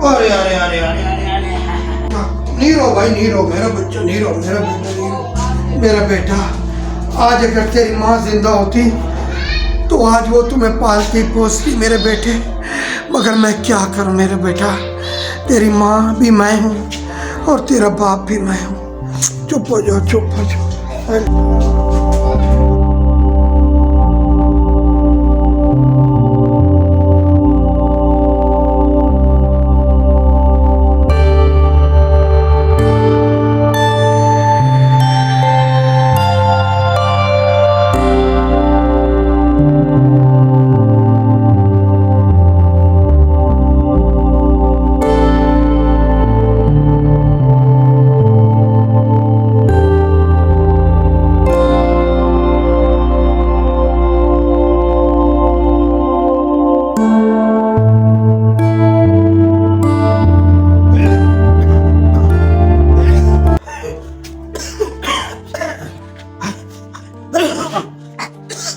अरे अरे अरे अरे अरे अरे, नहीं रो भाई, नहीं रो मेरा बच्चा, नहीं रो मेरा बेटा, नहीं रो मेरा बेटा। आज अगर तेरी माँ जिंदा होती तो आज वो तुम्हें पालती पोसती मेरे बेटे, मगर मैं क्या करूं मेरे बेटा। तेरी माँ भी मैं हूँ और तेरा बाप भी मैं हूँ। चुप हो जाओ, चुप हो जाओ।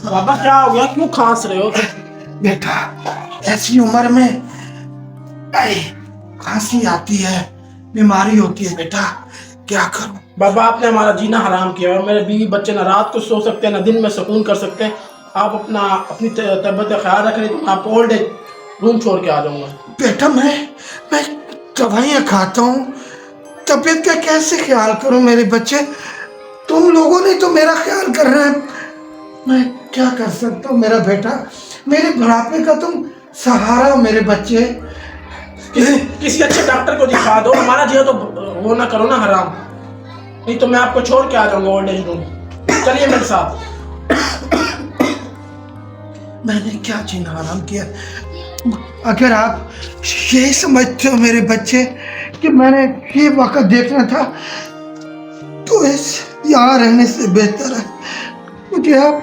बाबा क्या हो गया, क्यों खांस रहे हो? बेटा ऐसी उम्र में खांसी आती है, बीमारी होती है बेटा, क्या करूं। बाबा आपने हमारा जीना हराम किया है। मेरे बीवी बच्चे ना रात को सो सकते हैं ना दिन में सुकून कर सकते हैं। आप अपनी तबीयत का ख्याल रख रहे तो मैं आपको ओल्ड एज रूम छोड़ के आ जाऊंगा। बेटा मैं दवाइयाँ खाता हूँ, तबीयत का कैसे ख्याल करूं मेरे बच्चे। तुम लोगों ने तो मेरा ख्याल कर रहे हैं, मैं क्या कर सकता हूँ मेरा बेटा। मेरे बुढ़ापे का तुम सहारा हो मेरे बच्चे। किसी अच्छे डॉक्टर को दिखा दो, हमारा जीवन तो वो ना करो ना हराम, नहीं तो मैं आपको छोड़ के आ जाऊंगा ओल्ड एज रूम। चलिए मेरे साथ। मैंने क्या जीना हराम किया। अगर आप यही समझते हो मेरे बच्चे कि मैंने ये वक्त देखना था तो इस यहाँ रहने से बेहतर है मुझे आप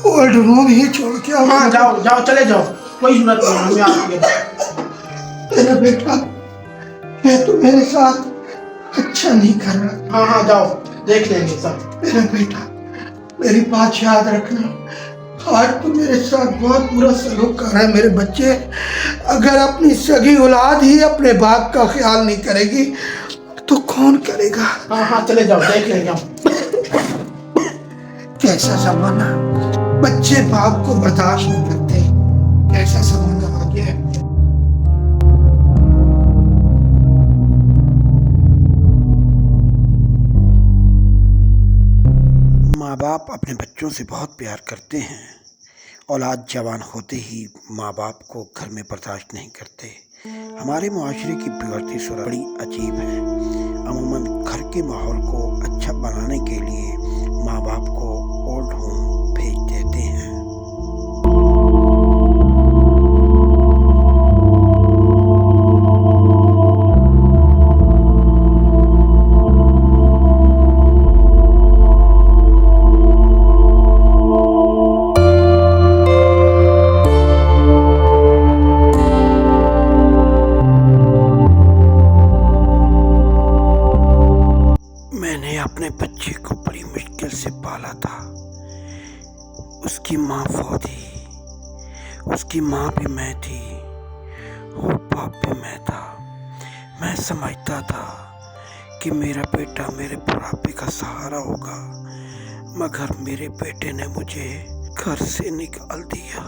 ओल्ड रूम ही छोड़ के आओ। हाँ जाओ जाओ, चले जाओ, कोई जरूरत नहीं हमें आपकी। मेरा बेटा मैं तो मेरे साथ अच्छा नहीं कर रहा। हाँ हाँ जाओ, देख लेंगे सब। मेरा बेटा मेरी बात याद रखना, आज तो मेरे साथ बहुत बुरा सलूक कर रहा है मेरे बच्चे। अगर अपनी सगी औलाद ही अपने बाप का ख्याल नहीं करेगी तो कौन करेगा। हाँ हाँ चले जाओ, देख लेंगे हम। कैसा जमाना, बच्चे बाप को बर्दाश्त नहीं करते, कैसा जमाना आ गया है। माँ बाप अपने बच्चों से बहुत प्यार करते हैं। औलाद जवान होते ही माँ बाप को घर में बर्दाश्त नहीं करते। हमारे मुआशरे की बिगड़ती सूरत बड़ी अजीब है। अमूमन घर के माहौल को अच्छा बनाने के लिए माँ बाप को ओल्ड होम भेज देते हैं। मैंने अपने बच्चे को बड़ी मुश्किल से पाला था। उसकी माँ फौत थी, उसकी माँ भी मैं थी और बाप भी मैं था। मैं समझता था कि मेरा बेटा मेरे बुढ़ापे का सहारा होगा, मगर मेरे बेटे ने मुझे घर से निकाल दिया।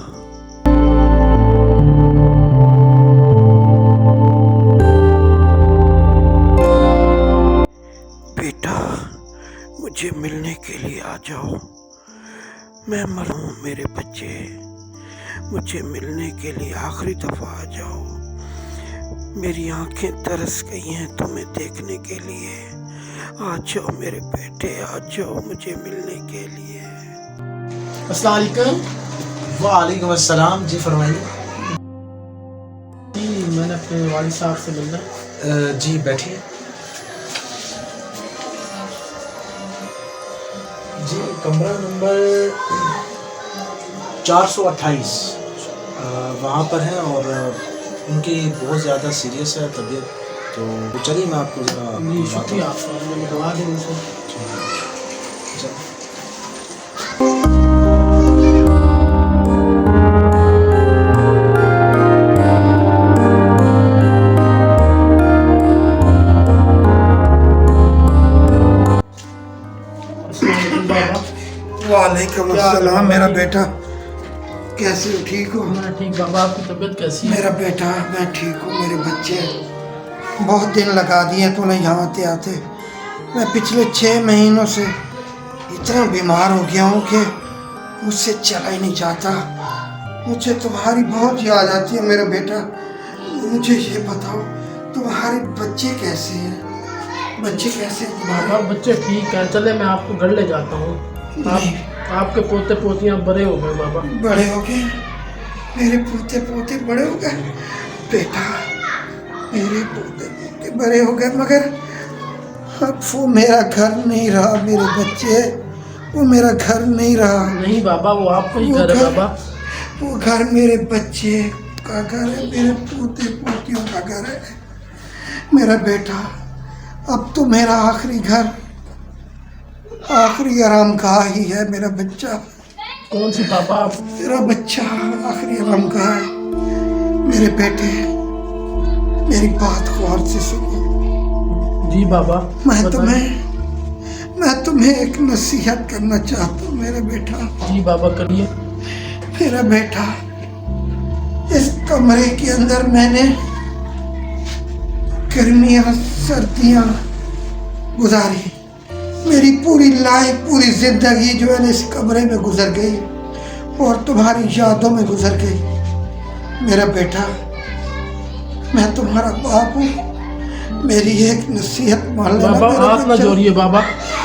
बेटा मुझे मिलने के लिए आ जाओ, मैं मरूं मेरे बच्चे, मुझे मिलने के लिए आखिरी दफा आ जाओ। मेरी आंखें तरस गई हैं तुम्हें देखने के लिए। आ जाओ मेरे बेटे, आ जाओ मुझे मिलने के लिए। अस्सलाम वालेकुम। वालेकुम अस्सलाम। जी फरमाइए। जी मैंने अपने वालिद साहब से मिलना। जी बैठिए। जी कमरा नंबर 428 वहाँ पर है और उनकी बहुत ज़्यादा सीरियस है तबीयत, तो चलिए मैं आपको ज़रा शुक्रिया आपका, मैं दवा दें उनसे। वालेकुम अस्सलाम। मेरा बेटा कैसे हो? ठीक हो? मैं ठीक बाबा, आपकी तबीयत कैसी है? मेरा बेटा मैं ठीक हूँ। मेरे बच्चे बहुत दिन लगा दिए तूने यहाँ आते आते। मैं पिछले 6 महीनों से इतना बीमार हो गया हूँ कि मुझसे चला ही नहीं जाता। मुझे तुम्हारी बहुत याद आती है मेरा बेटा। मुझे ये बताओ तुम्हारे बच्चे कैसे हैं? बच्चे कैसे हैं तुम्हारे? बाबा बच्चे ठीक है, चले मैं आपको घर ले जाता हूँ। आपके पोते पोतियाँ बड़े हो गए बाबा। बड़े हो गए? मेरे पोते पोते बड़े हो गए? बेटा मेरे पोते पोते बड़े हो गए, मगर अब वो मेरा घर नहीं रहा। मेरे बच्चे वो मेरा घर नहीं रहा। नहीं बाबा, वो आपका ही घर है बाबा। वो घर मेरे बच्चे का घर है, मेरे पोते पोतियों का घर है। मेरा बेटा अब तो मेरा आखिरी घर, आखिरी आरामगाह ही है मेरा बच्चा। कौन सी बाबा? मेरा बच्चा आखिरी आरामगाह है। मेरे बेटे मेरी बात गौर से सुनो। जी बाबा। मैं तुम्हें एक नसीहत करना चाहता हूँ मेरे बेटा। जी बाबा करिए। मेरा बेटा इस कमरे के अंदर मैंने गर्मियाँ सर्दियाँ गुजारी। मेरी पूरी लाइफ, पूरी जिंदगी जो है ना इस कमरे में गुजर गई और तुम्हारी यादों में गुजर गई। मेरा बेटा मैं तुम्हारा बाप हूँ, मेरी एक नसीहत मान लेना। बाबा हाथ ना जोड़िए बाबा,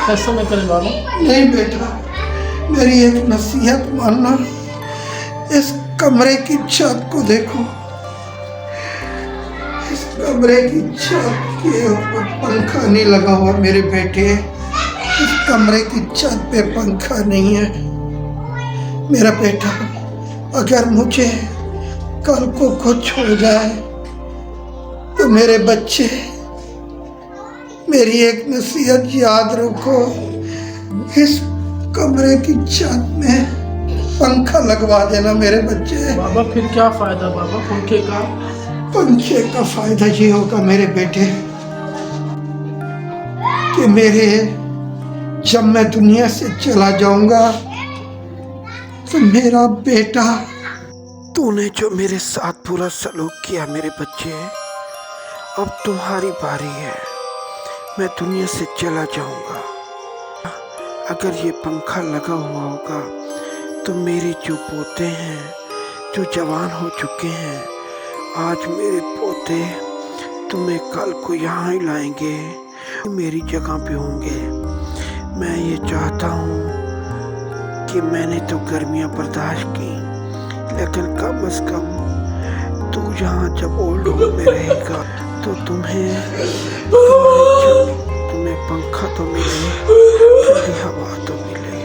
ऐसा न करें बाबा। नहीं बेटा, मेरी एक नसीहत मानना। इस कमरे की छत को देखो। इस कमरे की छत के ऊपर पंखा नहीं लगा हुआ मेरे बेटे। इस कमरे की छत पे पंखा नहीं है मेरा बेटा। अगर मुझे कल को कुछ हो जाए तो मेरे बच्चे, मेरी एक नसीहत याद रखो। इस कमरे की छत में पंखा लगवा देना मेरे बच्चे। बाबा फिर क्या फायदा बाबा पंखे का? पंखे का फायदा ये होगा मेरे बेटे कि जब मैं दुनिया से चला जाऊंगा तो मेरा बेटा, तूने जो मेरे साथ बुरा सलूक किया मेरे बच्चे, अब तुम्हारी बारी है। मैं दुनिया से चला जाऊंगा। अगर ये पंखा लगा हुआ होगा तो मेरे जो पोते हैं, जो जवान हो चुके हैं, आज मेरे पोते तुम्हें कल को यहाँ ही लाएंगे, मेरी जगह पे होंगे। मैं ये चाहता हूँ कि मैंने तो गर्मियाँ बर्दाश्त की, लेकिन कम से कम तू यहाँ जब ओल्ड एज में रहेगा तो तुम्हें पंखा तो मिले, ठंडी हवा तो मिले।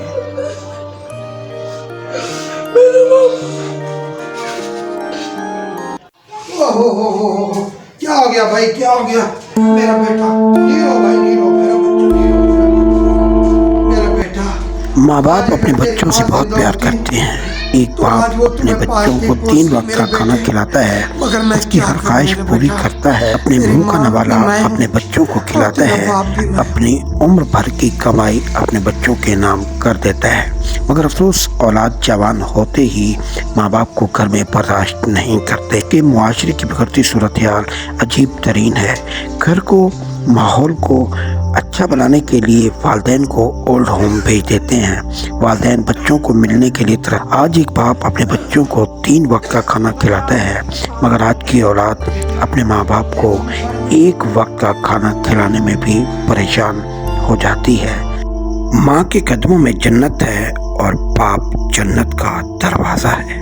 ओहो, क्या हो गया भाई, क्या हो गया? मेरा बेटा नीरो भाई, नीरो, मेरा बच्चा नीरो, मेरा बेटा। माँ बाप अपने बच्चों से बहुत प्यार करते हैं। एक बाप अपने बच्चों को 3 वक्त का खाना खिलाता है, उसकी हर ख्वाहिश पूरी करता है, अपने मुंह का नवाला अपने बच्चों को खिलाता है, अपनी उम्र भर की कमाई अपने बच्चों के नाम कर देता है। मगर अफसोस औलाद जवान होते ही माँ बाप को घर में बर्दाश्त नहीं करते कि मुआशरे की बिगड़ती सूरत हाल अजीब तरीन है। घर को, माहौल को अच्छा बनाने के लिए वालिदैन को ओल्ड होम भेज देते हैं। वालिदैन बच्चों को मिलने के लिए तरह। आज एक बाप अपने बच्चों को 3 वक्त का खाना खिलाता है, मगर आज की औलाद अपने माँ बाप को 1 वक्त का खाना खिलाने में भी परेशान हो जाती है। माँ के कदमों में जन्नत है और बाप जन्नत का दरवाज़ा है।